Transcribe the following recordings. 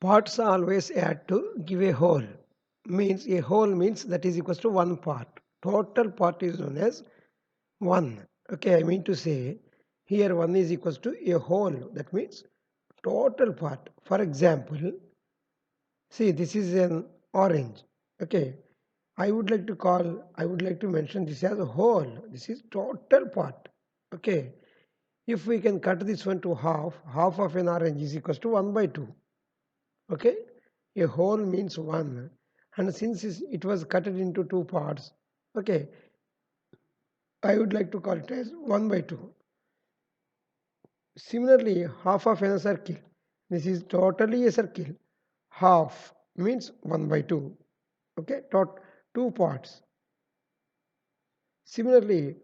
Parts always add to give a whole. Means a whole means that is equals to one part. Total part is known as one. Okay, I mean to say here one is equals to a whole. That means total part. For example, see this is an orange. Okay, I would like to mention this as a whole. This is total part. Okay, if we can cut this one to half, half of an orange is equals to 1 by 2. Okay, a whole means 1, and since it was cut into two parts, okay, I would like to call it as 1 by 2. Similarly, half of a circle, this is totally a circle. Half means 1 by 2. Okay, two parts. Similarly,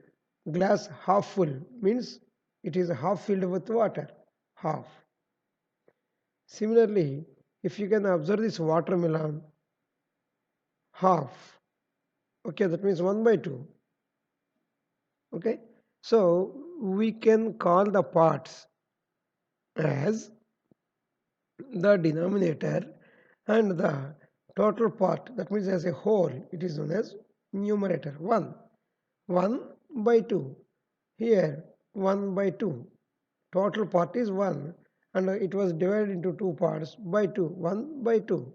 glass half full means it is half filled with water. Half. Similarly, if you can observe this watermelon, half. Okay, that means 1 by 2. Okay, so we can call the parts as the denominator and the total part, that means as a whole, it is known as numerator 1. 1 by 2. Here 1 by 2. Total part is 1 and it was divided into two parts by 2. 1 by 2.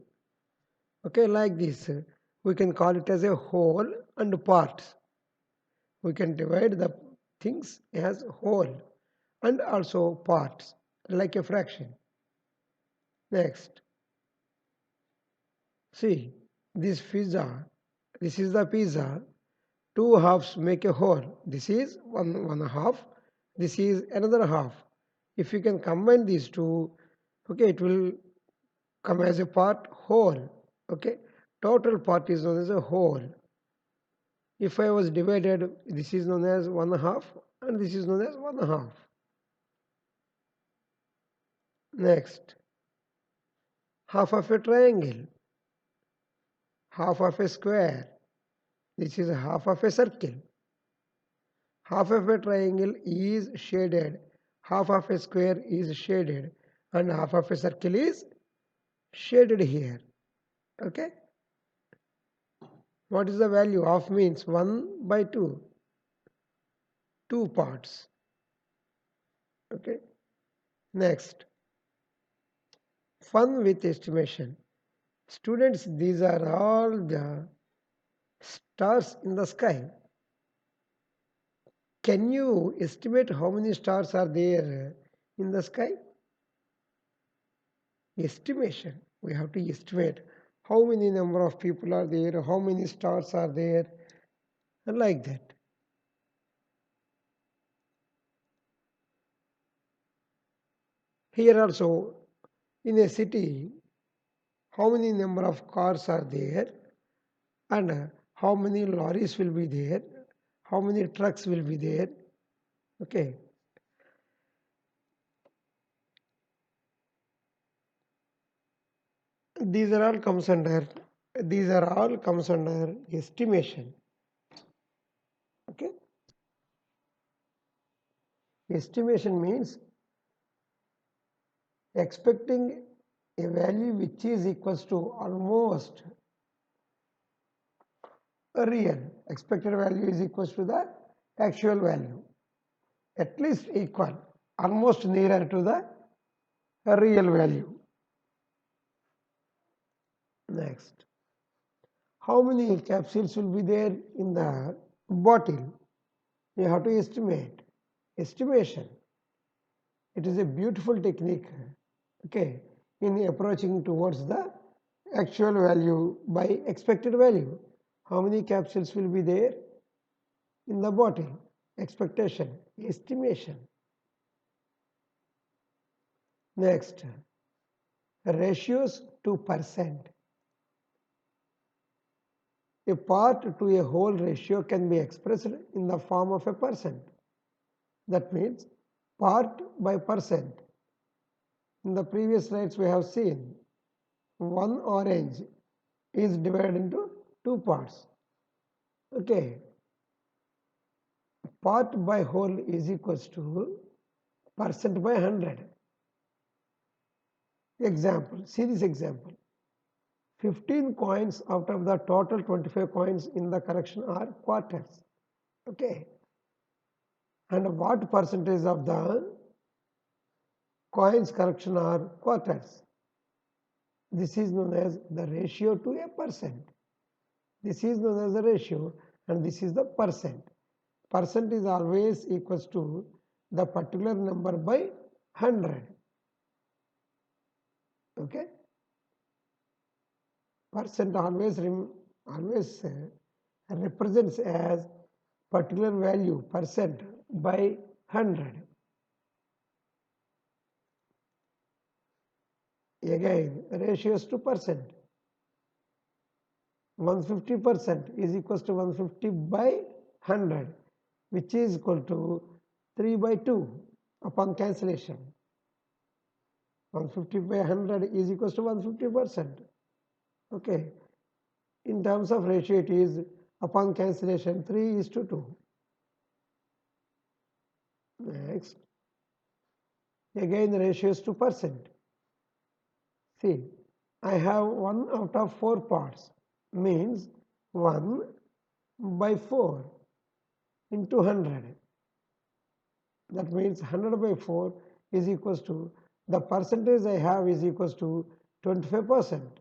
Okay, like this. We can call it as a whole and parts. We can divide the things as whole and also parts like a fraction. Next, see this pizza. This is the pizza. Two halves make a whole. This is one half. This is another half. If you can combine these two, okay, it will come as a part whole. Okay, total part is known as a whole. If I was divided, this is known as one half and this is known as one half. Next, half of a triangle, half of a square. This is half of a circle. Half of a triangle is shaded, half of a square is shaded, and half of a circle is shaded here. Okay. What is the value of means 1 by 2, two parts. Okay. Next, fun with estimation. Students, these are all the stars in the sky. Can you estimate how many stars are there in the sky? Estimation. We have to estimate how many number of people are there, how many stars are there, and like that. Here also, in a city, how many number of cars are there, and how many lorries will be there, how many trucks will be there. Okay. These are all comes under estimation. Okay. Estimation means expecting a value which is equals to almost a real. Expected value is equals to the actual value, at least equal, almost nearer to the real value. Next, how many capsules will be there in the bottle? You have to estimate. Estimation. It is a beautiful technique, okay, in approaching towards the actual value by expected value. How many capsules will be there in the bottle? Expectation, estimation. Next, ratios to percent. A part to a whole ratio can be expressed in the form of a percent. That means part by percent. In the previous slides we have seen one orange is divided into two parts. Okay. Part by whole is equals to percent by 100. Example, see this example. 15 coins out of the total 25 coins in the collection are quarters. Okay. And what percentage of the coins collection are quarters? This is known as the ratio to a percent. This is known as the ratio and this is the percent. Percent is always equals to the particular number by 100. Okay. Percent always represents as particular value percent by 100. Again, ratios to percent. 150% is equals to 150 by 100, which is equal to 3 by 2 upon cancellation. 150 by 100 is equals to 150%. Okay. In terms of ratio, it is upon cancellation 3 is to 2. Next. Again, the ratios to percent. See, I have 1 out of 4 parts, means 1 by 4 into 100. That means 100 by 4 is equals to, the percentage I have is equals to 25%.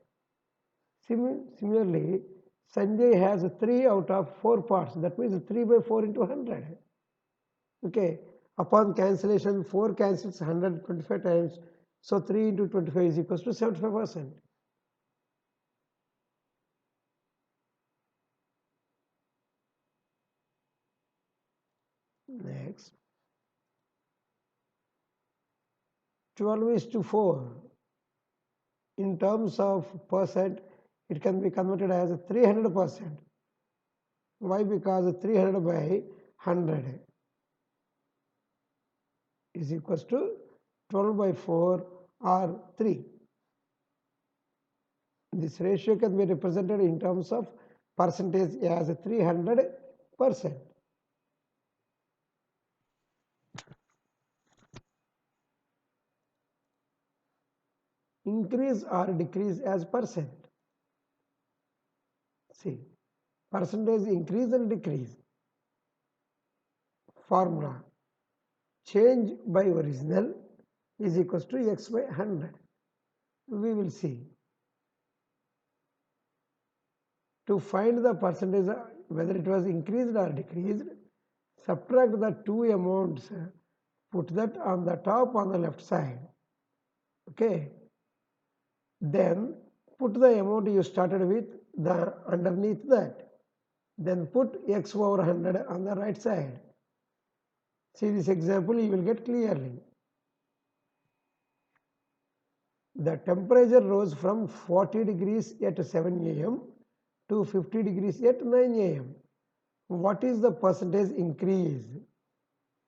Similarly, Sanjay has 3 out of 4 parts. That means 3 by 4 into 100. Okay. Upon cancellation, 4 cancels 125 times. So 3 into 25 is equals to 75%. Next. 12 is to 4. In terms of percent, it can be converted as 300%. Why? Because 300 by 100 is equals to 12 by 4 or 3. This ratio can be represented in terms of percentage as 300%. Increase or decrease as percent. See, percentage increase and decrease. Formula, change by original is equals to x by 100. We will see. To find the percentage, whether it was increased or decreased, subtract the two amounts, put that on the top on the left side. Okay. Then put the amount you started with the underneath that. Then put x over 100 on the right side. See this example, you will get clearly. The temperature rose from 40 degrees at 7 a.m. to 50 degrees at 9 a.m. What is the percentage increase?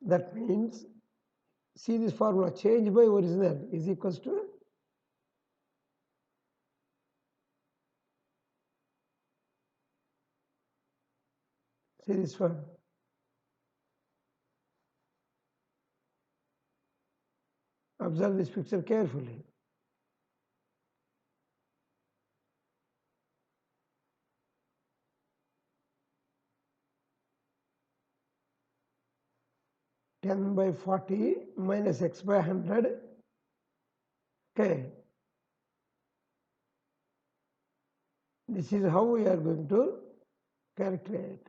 That means, see this formula, change by original is equals to see this one. Observe this picture carefully. Ten by 40 minus x by 100. Okay. This is how we are going to calculate.